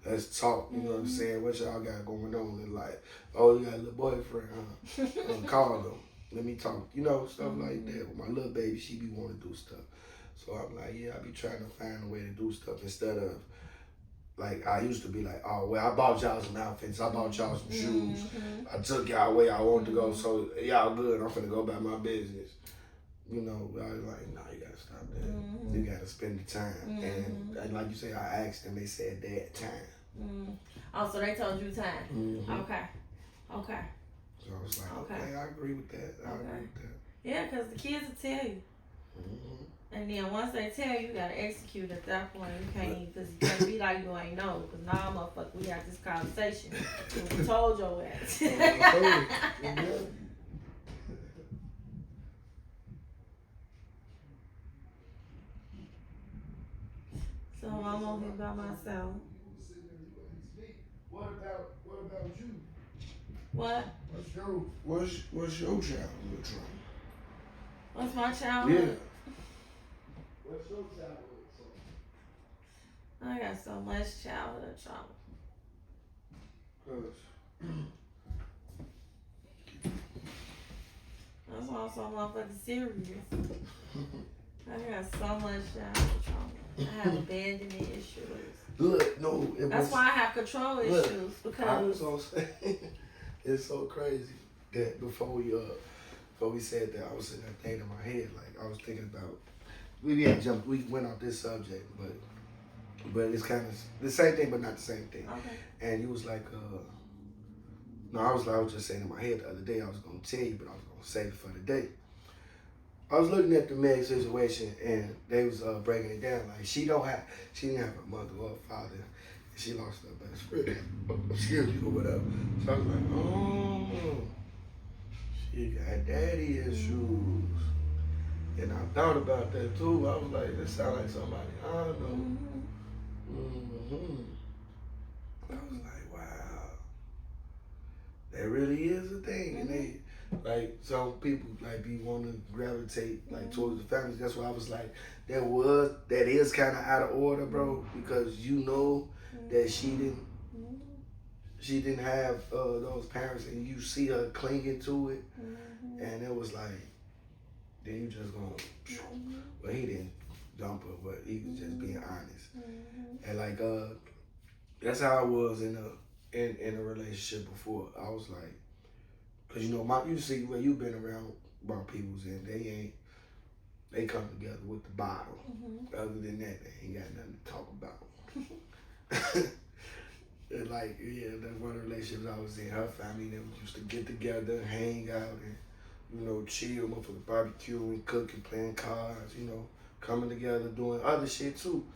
Let's talk. You know what I'm saying? What y'all got going on? And like, oh, you got a little boyfriend, huh? Call them. Let me talk. You know, stuff like that. With my little baby, she be wanting to do stuff. So I'm like, yeah, I be trying to find a way to do stuff instead of, like, I used to be like, oh, well, I bought y'all some outfits. I bought y'all some shoes. I took y'all where I wanted to go. So y'all good. I'm finna go about my business. You know, I was like, no, you gotta stop that. You gotta spend the time. And like you say, I asked them, they said that time. Oh, so they told you time. Okay. So I was like, okay, I agree with that. I agree with that. Yeah, because the kids will tell you. And then once they tell you, you gotta execute at that point. You can't, because you can't be like you ain't know. Because now, motherfucker, we had this conversation. And we told your ass. So I'm on here by myself. What about you? What? What's your childhood trauma? What's my childhood? What's your childhood trauma? I got so much childhood trauma. That's why I'm so motherfucking serious. I got so much childhood trauma. I have abandonment issues. Look, no, That's why I have control issues, because I was gonna say, it's so crazy that before we said that, I was sitting there thinking in my head, like I was thinking about, we went off this subject, but it's kind of the same thing, but not the same thing. Okay. And you was like, no, I was just saying in my head the other day, I was gonna tell you, but I was gonna save it for the day. I was looking at the Meg situation, and they was breaking it down. Like she didn't have a mother or a father, and she lost her best friend. Excuse me, or whatever. So I was like, oh, she got daddy issues. And I thought about that too. I was like, this sounds like somebody I don't know. I was like, wow, that really is a thing, and they. Like some people like be wanting to gravitate like towards the families. That's why I was like, that is kind of out of order, bro, because you know that she didn't have those parents, and you see her clinging to it, and it was like, then you just gonna. Well, he didn't dump her, but he was just being honest, and like that's how I was in a relationship before. I was like. Cause you know, you see where you've been around peoples, and they come together with the bottle. Other than that, they ain't got nothing to talk about. And like, yeah, that one relationship I was in, her family, they used to get together, hang out, and chill, for the barbecuing, cooking, playing cards, coming together, doing other shit too.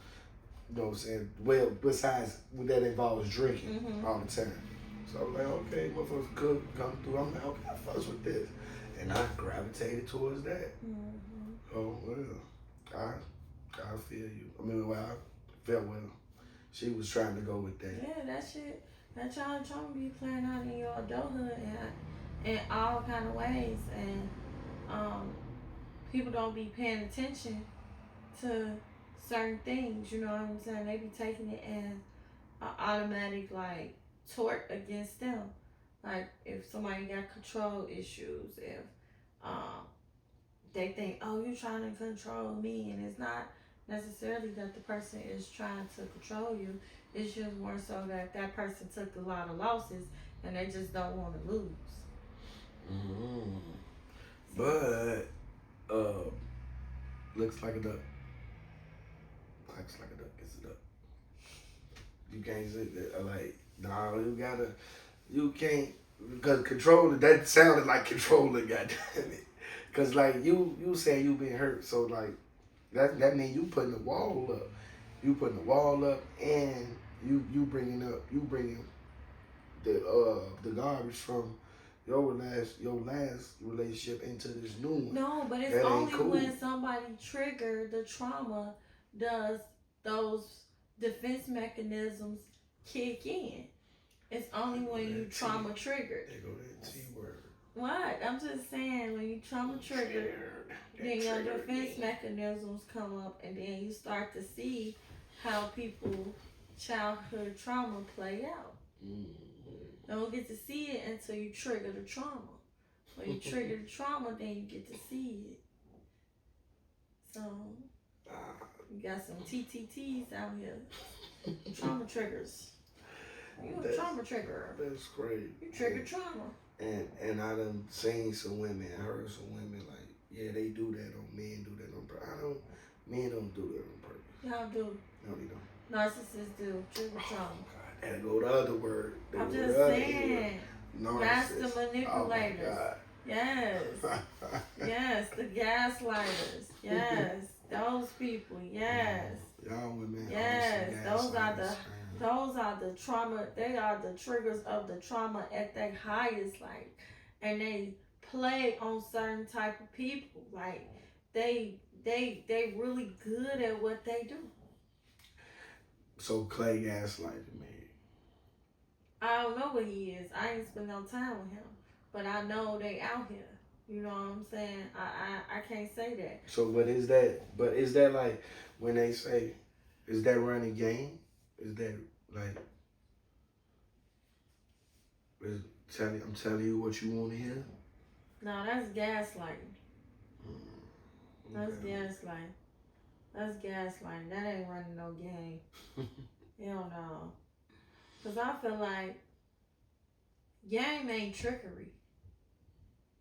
You know what I'm saying? Well, besides that involves drinking all the time. So I'm like, okay, motherfuckers cook, come through. I'm like, okay, I fucks with this. And I gravitated towards that. Oh, well, I feel you. I mean, well, I felt well. She was trying to go with that. Yeah, that shit, that child trauma be playing out in your adulthood in all kind of ways. And people don't be paying attention to certain things, you know what I'm saying? They be taking it as an automatic, like, tort against them. Like if somebody got control issues, if they think, oh, you're trying to control me, and it's not necessarily that the person is trying to control you. It's just more so that person took a lot of losses and they just don't want to lose. But looks like a duck. Looks like a duck. It's a duck. You can't sit there like. No, you can't, because controlling, that sounded like controlling, goddammit. Because, like, you saying you been hurt, so, like, that means you putting the wall up. You putting the wall up, and you bringing the garbage from your last relationship into this new one. No, but it's only when somebody triggered the trauma does those defense mechanisms kick in. It's only when you trauma triggered. They go that T word. What? I'm just saying, when you trauma triggered, then your defense mechanisms come up, and then you start to see how people's childhood trauma play out. Don't get to see it until you trigger the trauma. When you trigger the trauma, then you get to see it. So, you got some TTTs out here. Trauma triggers. You a trauma triggerer. That's crazy. You trigger trauma. And I done seen some women, heard some women like, yeah, they do that on men, do that on purpose. Men don't do that on purpose. Y'all do. No, they don't. Narcissists do. Trigger trauma. God, and go the other word. I'm just saying. Master manipulators. Oh yes. Yes, the gaslighters. Yes. Those people. Yes. Y'all women. Yes. Those are the trauma. They are the triggers of the trauma at their highest, like, and they play on certain type of people. Like they really good at what they do. So Clay gaslighted me. I don't know what he is. I ain't spent no time with him, but I know they out here. You know what I'm saying? I can't say that. So, but is that like when they say Is that running game? Is that like? I'm telling you what you want to hear. No, that's gaslighting. That's Okay. gaslighting. That's gaslighting. That ain't running no game. Hell no. Cause I feel like game ain't trickery.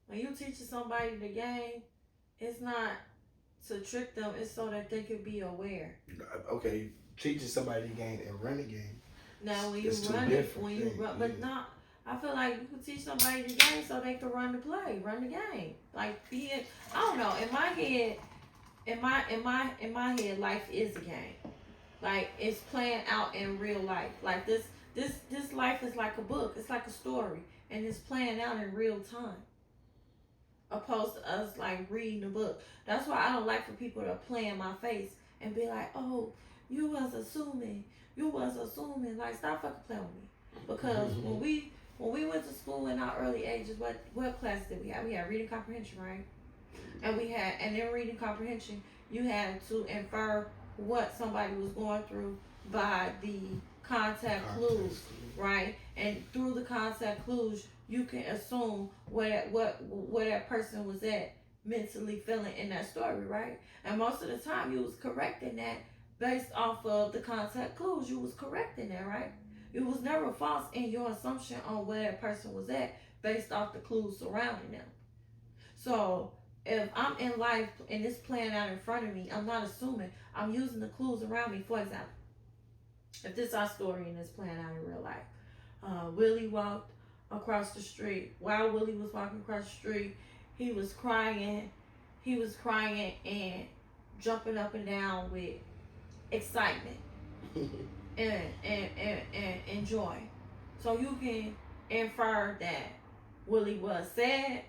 When you teaching somebody the game, it's not to trick them. It's so that they could be aware. Okay, teaching somebody the game and running game. Now when you It's two run it, different when you things, run, but yeah. not. I feel like you can teach somebody the game so they can run the play, run the game. Like being, I don't know. In my head, in my head, life is a game. Like it's playing out in real life. Like this life is like a book. It's like a story, and it's playing out in real time. Opposed to us like reading a book. That's why I don't like for people to play in my face and be like, "Oh, you was assuming. Like, stop fucking playing with me." Because when we went to school in our early ages, what class did we have? We had reading comprehension, right? And in reading comprehension, you had to infer what somebody was going through by the contact clues, right? And through the contact clues, you can assume where that person was at mentally feeling in that story, right? And most of the time, you was correcting that based off of the contact clues. You was correcting that, right? You was never false in your assumption on where that person was at based off the clues surrounding them. So if I'm in life and it's playing out in front of me, I'm not assuming. I'm using the clues around me. For example, if this is our story and it's playing out in real life, Willie walked across the street. While Willie was walking across the street, he was crying. He was crying and jumping up and down with excitement and joy. So you can infer that Willie was sad